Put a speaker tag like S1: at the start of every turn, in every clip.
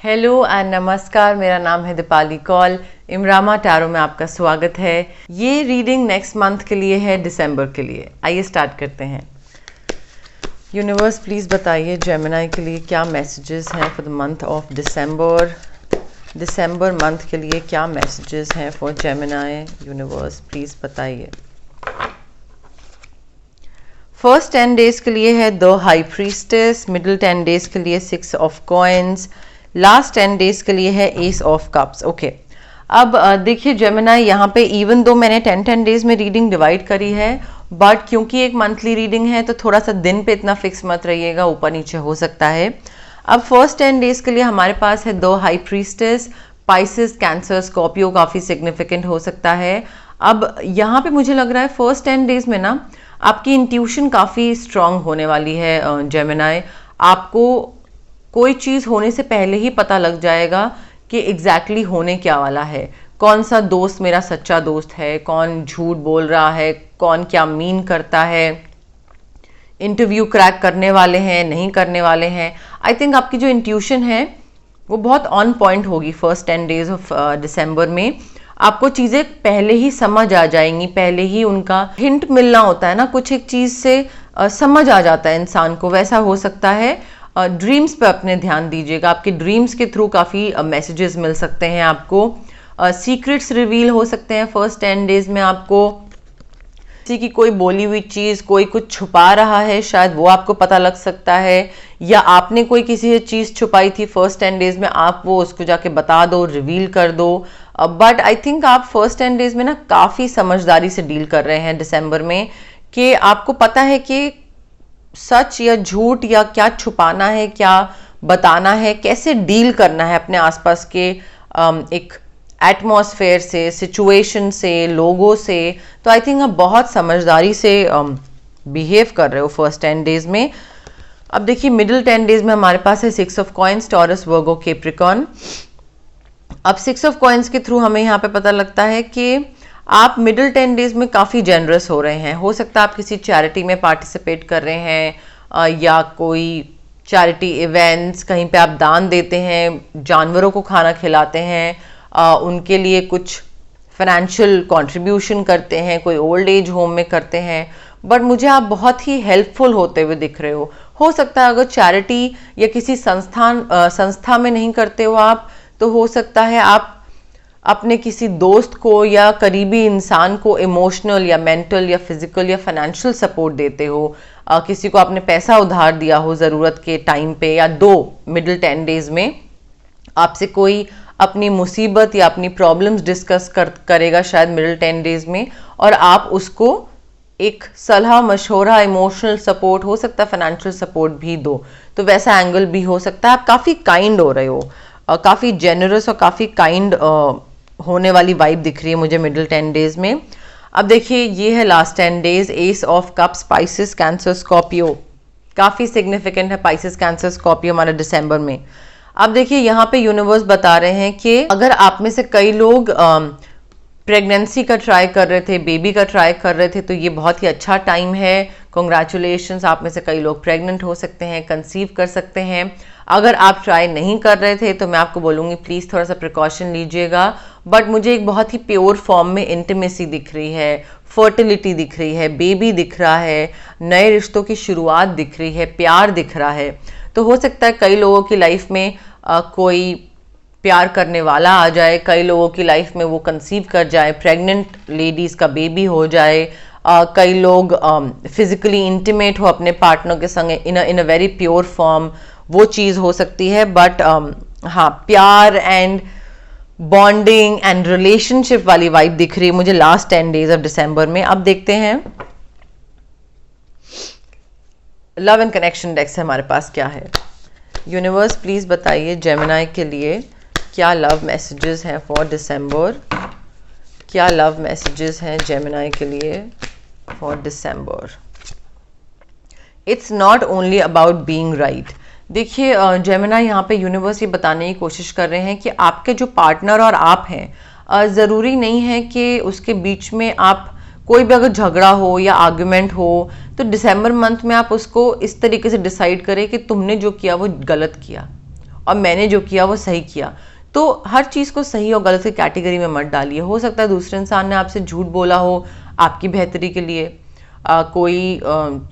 S1: Hello and नमस्कार, मेरा नाम है दीपाली कौल। इमरामा टैरो में आपका स्वागत है। ये रीडिंग नेक्स्ट मंथ के लिए है, दिसंबर के लिए। आइए स्टार्ट करते हैं। यूनिवर्स प्लीज़ बताइए जेमिनी के लिए क्या मैसेजेस हैं for the month of December. December month के लिए क्या मैसेजेस हैं फॉर जेमिनी। यूनिवर्स प्लीज़ बताइए। फर्स्ट 10 डेज के लिए है the high priestess, middle 10 days के लिए 6 ऑफ कॉइन्स, लास्ट 10 डेज के लिए है एस ऑफ कप्स। ओके, अब देखिए जेमिनी, यहाँ पे इवन दो मैंने 10 डेज में रीडिंग डिवाइड करी है, बट क्योंकि एक मंथली रीडिंग है तो थोड़ा सा दिन पे इतना फिक्स मत रहिएगा, ऊपर नीचे हो सकता है। अब फर्स्ट 10 डेज के लिए हमारे पास है the high priestess, Pisces, cancer, Scorpio काफ़ी सिग्निफिकेंट हो सकता है। अब यहाँ पे मुझे लग रहा है फर्स्ट 10 डेज में ना आपकी इंट्यूशन काफ़ी स्ट्रांग होने वाली है जेमिनी। आपको कोई चीज़ होने से पहले ही पता लग जाएगा कि एग्जैक्टली होने क्या वाला है, कौन सा दोस्त मेरा सच्चा दोस्त है, कौन झूठ बोल रहा है, कौन क्या मीन करता है, इंटरव्यू क्रैक करने वाले हैं नहीं करने वाले हैं। आई थिंक आपकी जो इंट्यूशन है वो बहुत ऑन पॉइंट होगी फर्स्ट 10 डेज ऑफ दिसंबर में। आपको चीज़ें पहले ही समझ आ जाएंगी, पहले ही उनका हिंट मिलना होता है ना, कुछ एक चीज़ से समझ आ जाता है इंसान को, वैसा हो सकता है। ड्रीम्स पे अपने ध्यान दीजिएगा, आपके ड्रीम्स के थ्रू काफ़ी मैसेजेस मिल सकते हैं आपको। सीक्रेट्स रिवील हो सकते हैं फर्स्ट 10 डेज में। आपको किसी की कोई बोली हुई चीज़, कोई कुछ छुपा रहा है, शायद वो आपको पता लग सकता है, या आपने कोई किसी से चीज़ छुपाई थी फर्स्ट 10 डेज में, आप वो उसको जाके बता दो, रिवील कर दो। बट आई थिंक आप फर्स्ट 10 डेज में ना काफ़ी समझदारी से डील कर रहे हैं दिसंबर में, कि आपको पता है कि सच या झूठ या क्या छुपाना है, क्या बताना है, कैसे डील करना है अपने आसपास के एक एटमॉस्फेयर से, सिचुएशन से, लोगों से। तो आई थिंक आप बहुत समझदारी से बिहेव कर रहे हो फर्स्ट 10 डेज में। अब देखिए मिडिल 10 डेज में हमारे पास है 6 of coins, taurus, Virgo, Capricorn. अब 6 ऑफ कॉइन्स के थ्रू हमें यहाँ पे पता लगता है कि आप मिडिल 10 डेज में काफ़ी जेनरस हो रहे हैं। हो सकता है आप किसी चैरिटी में पार्टिसिपेट कर रहे हैं, या कोई चैरिटी इवेंट्स, कहीं पे आप दान देते हैं, जानवरों को खाना खिलाते हैं, उनके लिए कुछ फाइनेंशियल कंट्रीब्यूशन करते हैं, कोई ओल्ड एज होम में करते हैं। बट मुझे आप बहुत ही हेल्पफुल होते हुए दिख रहे हो सकता है अगर चैरिटी या किसी संस्था में नहीं करते हो आप, तो हो सकता है आप अपने किसी दोस्त को या करीबी इंसान को इमोशनल या मेंटल या फिजिकल या फाइनेंशियल सपोर्ट देते हो। किसी को आपने पैसा उधार दिया हो ज़रूरत के टाइम पे, या मिडिल 10 डेज में आपसे कोई अपनी मुसीबत या अपनी प्रॉब्लम्स डिस्कस करेगा शायद मिडिल 10 डेज में, और आप उसको एक सलाह मशवरा, इमोशनल सपोर्ट, हो सकता है फाइनेंशियल सपोर्ट भी दो। तो वैसा एंगल भी हो सकता है। आप काफ़ी काइंड हो रहे हो, काफ़ी जेनरस और काफ़ी काइंड होने वाली वाइब दिख रही है मुझे मिडिल 10 डेज में। अब देखिए ये है last 10 days, S of cups, spices, cancer, Scorpio. काफ़ी सिग्निफिकेंट है पाइसेस, कैंसर, स्कॉर्पियो हमारे दिसंबर में। अब देखिए यहाँ पे यूनिवर्स बता रहे हैं कि अगर आप में से कई लोग प्रेगनेंसी का ट्राई कर रहे थे, बेबी का ट्राई कर रहे थे, तो ये बहुत ही अच्छा टाइम है। कॉन्ग्रेचुलेशंस, आप में से कई लोग प्रेग्नेंट हो सकते हैं, कंसीव कर सकते हैं। अगर आप ट्राई नहीं कर रहे थे तो मैं आपको बोलूँगी प्लीज़ थोड़ा सा प्रिकॉशन लीजिएगा। बट मुझे एक बहुत ही प्योर फॉर्म में इंटीमेसी दिख रही है, फर्टिलिटी दिख रही है, बेबी दिख रहा है, नए रिश्तों की शुरुआत दिख रही है, प्यार दिख रहा है। तो हो सकता है कई लोगों की लाइफ में कोई प्यार करने वाला आ जाए, कई लोगों की लाइफ में वो कंसीव कर जाए, प्रेग्नेंट लेडीज़ का बेबी हो जाए, कई लोग फिजिकली इंटीमेट हो अपने पार्टनर के संग इन अ वेरी प्योर फॉर्म, वो चीज़ हो सकती है। बट हाँ, प्यार एंड बॉन्डिंग एंड रिलेशनशिप वाली वाइब दिख रही है मुझे लास्ट 10 डेज ऑफ दिसंबर में। अब देखते हैं लव एंड कनेक्शन डेक से हमारे पास क्या है। यूनिवर्स प्लीज बताइए जेमिनी के लिए क्या लव मैसेजेस हैं फॉर दिसंबर। क्या लव मैसेजेस हैं जेमिनी के लिए for December. It's not only about being right. देखिए जेमिनी, यहाँ पे यूनिवर्स ये बताने की कोशिश कर रहे हैं कि आपके जो पार्टनर और आप हैं, ज़रूरी नहीं है कि उसके बीच में आप कोई भी अगर झगड़ा हो या आर्गुमेंट हो तो दिसंबर मंथ में आप उसको इस तरीके से डिसाइड करें कि तुमने जो किया वो गलत किया और मैंने जो किया वो सही किया। तो हर चीज़ को सही और गलत की कैटेगरी में मत डालिए। हो सकता है दूसरे इंसान ने आपसे झूठ बोला हो आपकी बेहतरी के लिए, कोई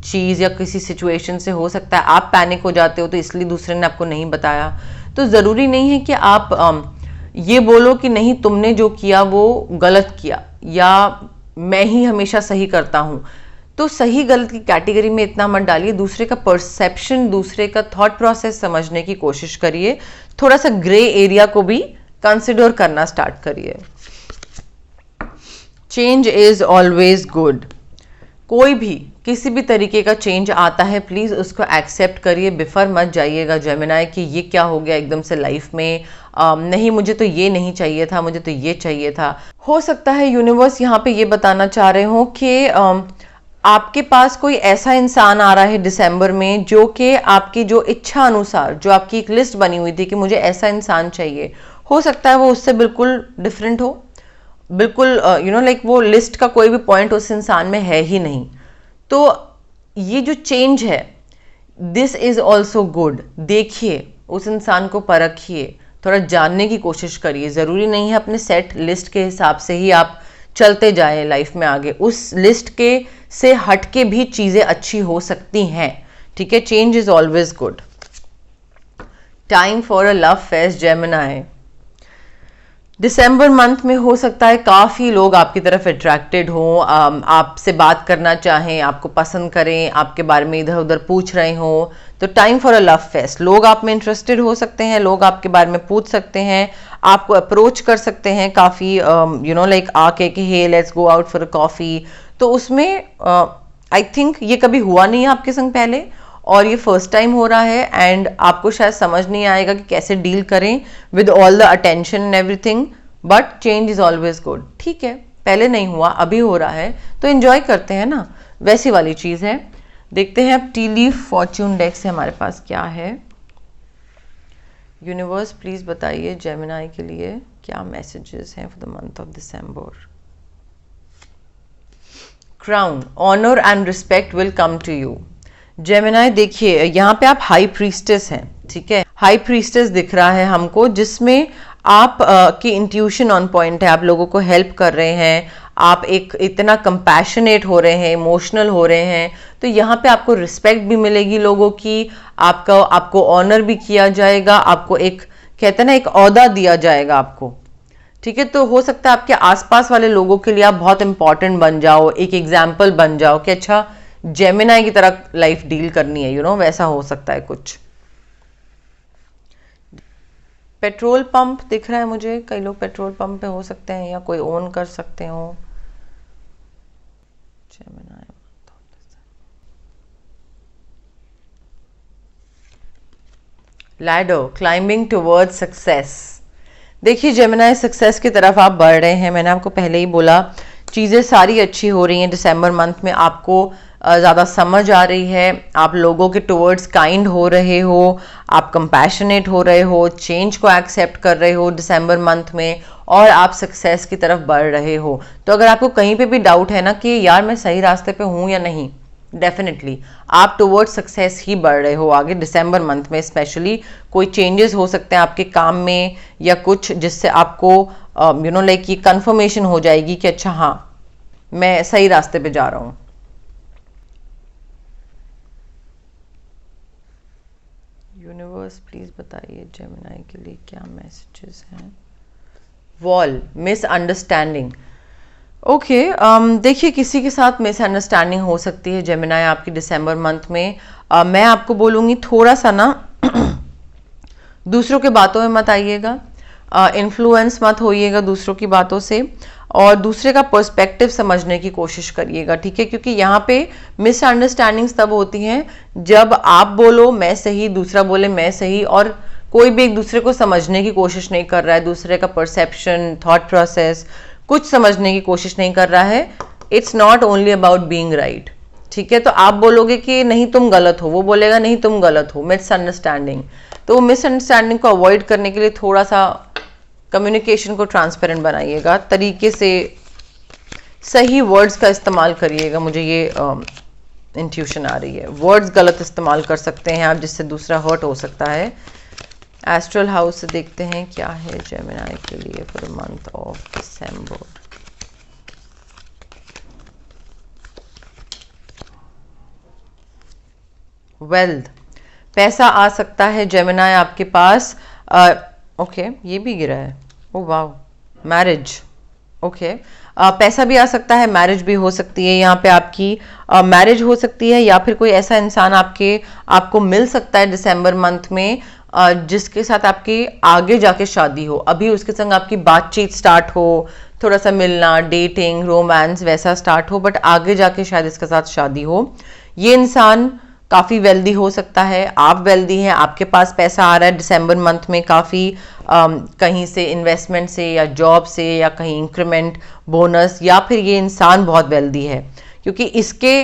S1: चीज़ या किसी सिचुएशन से हो सकता है आप पैनिक हो जाते हो तो इसलिए दूसरे ने आपको नहीं बताया। तो ज़रूरी नहीं है कि आप ये बोलो कि नहीं तुमने जो किया वो गलत किया या मैं ही हमेशा सही करता हूँ। तो सही गलत की कैटेगरी में इतना मत डालिए। दूसरे का परसेप्शन, दूसरे का थॉट प्रोसेस समझने की कोशिश करिए। थोड़ा सा ग्रे एरिया को भी कंसिडर करना स्टार्ट करिए। Change is always good. कोई भी किसी भी तरीके का चेंज आता है प्लीज उसको एक्सेप्ट करिए। बिफर मत जाइएगा जेमिनाई कि ये क्या हो गया एकदम से लाइफ में, नहीं मुझे तो ये नहीं चाहिए था, मुझे तो ये चाहिए था। हो सकता है यूनिवर्स यहाँ पे ये बताना चाह रहे हो कि आपके पास कोई ऐसा इंसान आ रहा है दिसंबर में जो कि आपकी जो इच्छा अनुसार, जो आपकी एक लिस्ट बनी हुई थी कि मुझे ऐसा इंसान चाहिए, हो सकता है वो उससे बिल्कुल डिफरेंट हो, बिल्कुल लाइक वो लिस्ट का कोई भी पॉइंट उस इंसान में है ही नहीं। तो ये जो चेंज है दिस इज ऑल्सो गुड। देखिए उस इंसान को परखिए, थोड़ा जानने की कोशिश करिए। ज़रूरी नहीं है अपने सेट लिस्ट के हिसाब से ही आप चलते जाए लाइफ में आगे, उस लिस्ट के से हट के भी चीज़ें अच्छी हो सकती हैं। ठीक है, change is always good. Time for a love fest Gemini. December month में हो सकता है काफ़ी लोग आपकी तरफ अट्रैक्टेड हों, आपसे बात करना चाहें, आपको पसंद करें, आपके बारे में इधर उधर पूछ रहे हों। तो time for a love fest. लोग आप में इंटरेस्टेड हो सकते हैं, लोग आपके बारे में पूछ सकते हैं, आपको अप्रोच कर सकते हैं काफ़ी लाइक आके कि hey let's go out for a coffee. तो उसमें आई थिंक ये कभी हुआ नहीं है आपके संग पहले और ये फर्स्ट टाइम हो रहा है एंड आपको शायद समझ नहीं आएगा कि कैसे डील करें with all the attention and everything, but change is always good. ठीक है, पहले नहीं हुआ अभी हो रहा है तो एंजॉय करते हैं ना, वैसी वाली चीज़ है। देखते हैं अब टी लीफ फॉर्च्यून डेक से हमारे पास क्या है। यूनिवर्स प्लीज बताइए जेमिनाई के लिए क्या मैसेजेस हैं for the month of December. Crown, honour and respect will come to you. Gemini देखिए यहाँ पे आप हाई प्रीस्टेस हैं, ठीक है, हाई प्रीस्टेस दिख रहा है हमको जिसमें आप की इंट्यूशन ऑन पॉइंट है, आप लोगों को हेल्प कर रहे हैं, आप एक इतना कंपैशनेट हो रहे हैं, इमोशनल हो रहे हैं। तो यहाँ पे आपको रिस्पेक्ट भी मिलेगी लोगों की, आपको ऑनर भी किया जाएगा, आपको एक कहते हैं ना एक ओहदा दिया जाएगा आपको। ठीक है, तो हो सकता है आपके आसपास वाले लोगों के लिए आप बहुत इंपॉर्टेंट बन जाओ, एक एग्जाम्पल बन जाओ कि अच्छा जेमिनाई की तरह लाइफ डील करनी है, वैसा हो सकता है कुछ। पेट्रोल पंप दिख रहा है मुझे, कई लोग पेट्रोल पंप पे हो सकते हैं या कोई ओन कर सकते हो। Ladder, climbing towards success. देखिए जेमिनाई सक्सेस की तरफ आप बढ़ रहे हैं। मैंने आपको पहले ही बोला चीज़ें सारी अच्छी हो रही हैं दिसंबर मंथ में, आपको ज़्यादा समझ आ रही है, आप लोगों के टुवर्ड्स काइंड हो रहे हो, आप कंपैशनेट हो रहे हो, चेंज को एक्सेप्ट कर रहे हो दिसंबर मंथ में और आप सक्सेस की तरफ बढ़ रहे हो। तो अगर आपको कहीं पे भी डाउट है ना कि यार मैं सही रास्ते पे हूँ या नहीं, डेफिनेटली आप टुवर्ड्स सक्सेस ही बढ़ रहे हो आगे दिसंबर मंथ में। स्पेशली कोई चेंजेस हो सकते हैं आपके काम में या कुछ जिससे आपको लाइक ये कंफर्मेशन हो जाएगी कि अच्छा हाँ मैं सही रास्ते पे जा रहा हूँ। यूनिवर्स प्लीज बताइए जेमिनाई के लिए क्या मैसेजेस हैं। Wall, misunderstanding. ओके, देखिए किसी के साथ मिसअंडरस्टैंडिंग हो सकती है जेमिनाई आपकी दिसंबर मंथ में। मैं आपको बोलूँगी थोड़ा सा ना दूसरों के बातों में मत आइएगा, इन्फ्लुएंस मत होइएगा दूसरों की बातों से और दूसरे का पर्सपेक्टिव समझने की कोशिश करिएगा। ठीक है, क्योंकि यहाँ पे मिसअंडरस्टैंडिंग्स तब होती हैं जब आप बोलो मैं सही, दूसरा बोले मैं सही और कोई भी एक दूसरे को समझने की कोशिश नहीं कर रहा है, दूसरे का परसेप्शन, थॉट प्रोसेस कुछ समझने की कोशिश नहीं कर रहा है। It's not only about being right. ठीक है, तो आप बोलोगे कि नहीं तुम गलत हो, वो बोलेगा नहीं तुम गलत हो, मिसअंडरस्टैंडिंग। तो मिसअंडरस्टैंडिंग को अवॉइड करने के लिए थोड़ा सा कम्युनिकेशन को ट्रांसपेरेंट बनाइएगा, तरीके से सही वर्ड्स का इस्तेमाल करिएगा। मुझे ये इंट्यूशन आ रही है, वर्ड्स गलत इस्तेमाल कर सकते हैं आप जिससे दूसरा हर्ट हो सकता है। एस्ट्रल हाउस से देखते हैं क्या है जेमिनी के लिए for month of December. Wealth, पैसा आ सकता है जेमिनी आपके पास। ओके ये भी गिरा है, ओ वाह। मैरिज, ओके पैसा भी आ सकता है, मैरिज भी हो सकती है। यहाँ पे आपकी मैरिज हो सकती है या फिर कोई ऐसा इंसान आपको मिल सकता है दिसंबर मंथ में जिसके साथ आपकी आगे जाके शादी हो। अभी उसके संग आपकी बातचीत स्टार्ट हो, थोड़ा सा मिलना, डेटिंग, रोमांस वैसा स्टार्ट हो, बट आगे जाके शायद इसके साथ शादी हो। ये इंसान काफ़ी वेल्दी हो सकता है, आप वेल्दी हैं, आपके पास पैसा आ रहा है दिसंबर मंथ में काफ़ी कहीं से इन्वेस्टमेंट से या जॉब से या कहीं इंक्रीमेंट, बोनस, या फिर ये इंसान बहुत वेल्दी है क्योंकि इसके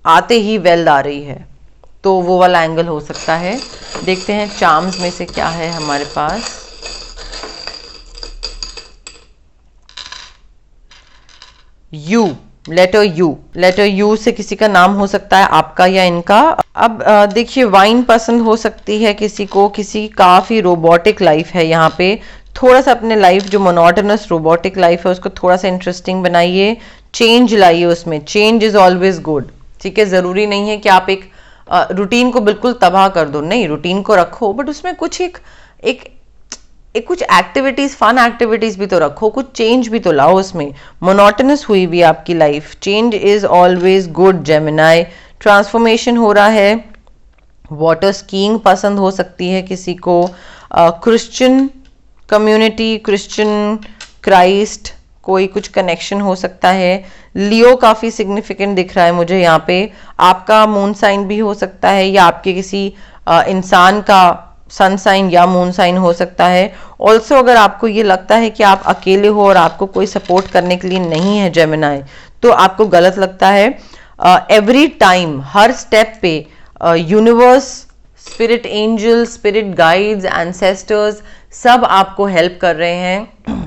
S1: आते ही वेल्थ आ रही है, तो वो वाला एंगल हो सकता है। देखते हैं चार्म्स में से क्या है हमारे पास। यू, लेटर यू से किसी का नाम हो सकता है, आपका या इनका। अब देखिए वाइन पसंद हो सकती है किसी को, किसी काफ़ी रोबोटिक लाइफ है यहाँ पे। थोड़ा सा अपने लाइफ जो मोनोटोनस रोबोटिक लाइफ है उसको थोड़ा सा इंटरेस्टिंग बनाइए, चेंज लाइए उसमें। चेंज इज ऑलवेज गुड, ठीक है। ज़रूरी नहीं है कि आप एक रूटीन को बिल्कुल तबाह कर दो, नहीं, रूटीन को रखो बट उसमें कुछ एक कुछ एक्टिविटीज, फन एक्टिविटीज भी तो रखो, कुछ चेंज भी तो लाओ उसमें। मोनोटोनस हुई भी आपकी life, change is always good Gemini. Transformation हो रहा है। वाटर स्कीइंग पसंद हो सकती है किसी को। क्रिश्चियन कम्युनिटी, क्रिश्चियन, क्राइस्ट, कोई कुछ कनेक्शन हो सकता है। लियो काफी सिग्निफिकेंट दिख रहा है मुझे यहाँ पे। आपका मून साइन भी हो सकता है या आपके किसी इंसान का सन साइन या मून साइन हो सकता है। ऑल्सो अगर आपको ये लगता है कि आप अकेले हो और आपको कोई सपोर्ट करने के लिए नहीं है जेमिनी, तो आपको गलत लगता है। एवरी टाइम, हर स्टेप पे universe, spirit angel, spirit guides, ancestors सब आपको हेल्प कर रहे हैं,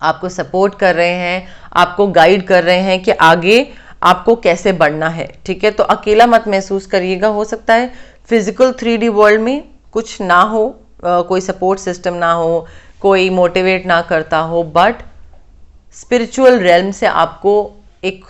S1: आपको सपोर्ट कर रहे हैं, आपको गाइड कर रहे हैं कि आगे आपको कैसे बढ़ना है, ठीक है। तो अकेला मत महसूस करिएगा। हो सकता है फिजिकल 3D वर्ल्ड में कुछ ना हो, कोई सपोर्ट सिस्टम ना हो, कोई मोटिवेट ना करता हो, बट स्पिरिचुअल रेल्म से आपको एक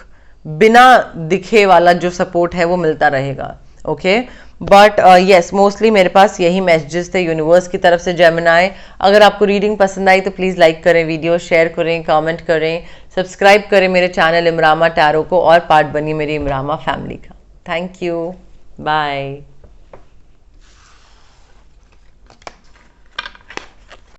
S1: बिना दिखे वाला जो सपोर्ट है वो मिलता रहेगा, ओके। बट यस, मोस्टली मेरे पास यही मैसेजेस थे यूनिवर्स की तरफ से जेमिनी। अगर आपको रीडिंग पसंद आई तो प्लीज़ लाइक करें, वीडियो शेयर करें, कमेंट करें, सब्सक्राइब करें मेरे चैनल इमरामा टैरो को और पार्ट बनिए मेरी इमरामा फैमिली का। Thank you, bye.